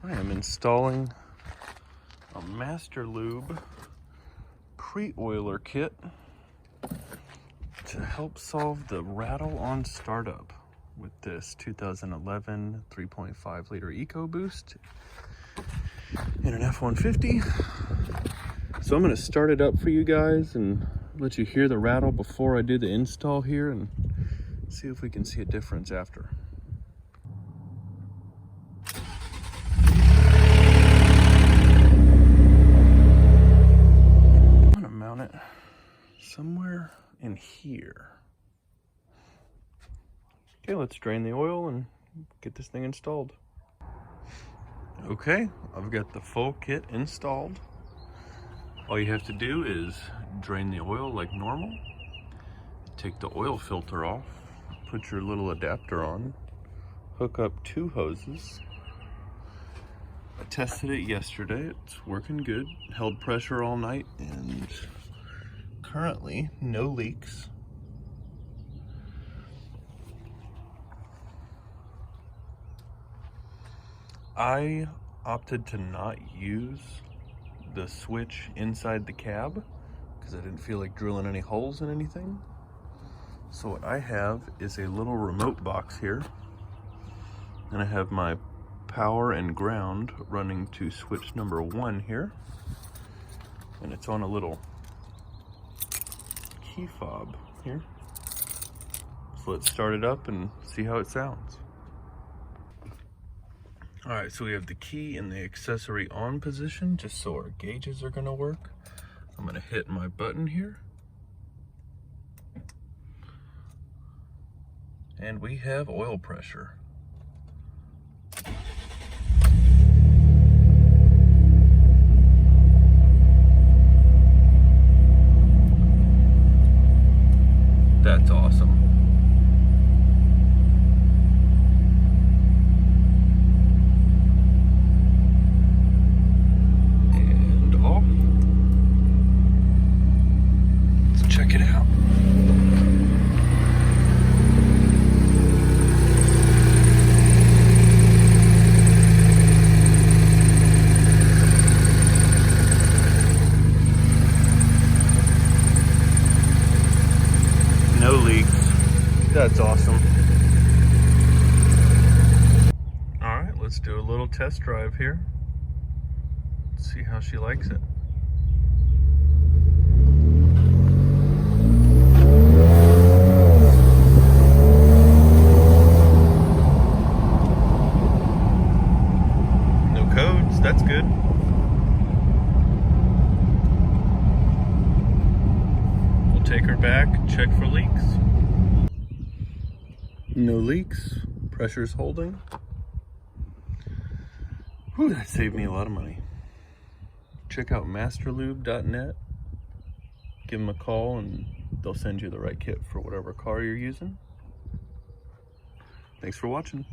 I am installing a Master Lube pre-oiler kit to help solve the rattle on startup with this 2011 3.5 liter EcoBoost in an F-150. So I'm going to start it up for you guys and let you hear the rattle before I do the install here and see if we can see a difference after. I'm going to mount it somewhere in here. Okay, let's drain the oil and get this thing installed. Okay, I've got the full kit installed. All you have to do is drain the oil like normal, take the oil filter off, put your little adapter on, hook up 2 hoses. I tested it yesterday, it's working good, held pressure all night, and currently no leaks. I opted to not use the switch inside the cab because I didn't feel like drilling any holes in anything. So what I have is a little remote box here, and I have my power and ground running to switch number 1 here, and it's on a little key fob here. So let's start it up and see how it sounds. All right, so we have the key in the accessory on position, just so our gauges are gonna work. I'm gonna hit my button here. And we have oil pressure. That's awesome. Check it out. No leaks. That's awesome. All right, let's do a little test drive here. See how she likes it. That's good. We'll take her back, check for leaks. No leaks, pressure's holding. Whew, that saved me a lot of money. Check out masterlube.net. Give them a call and they'll send you the right kit for whatever car you're using. Thanks for watching.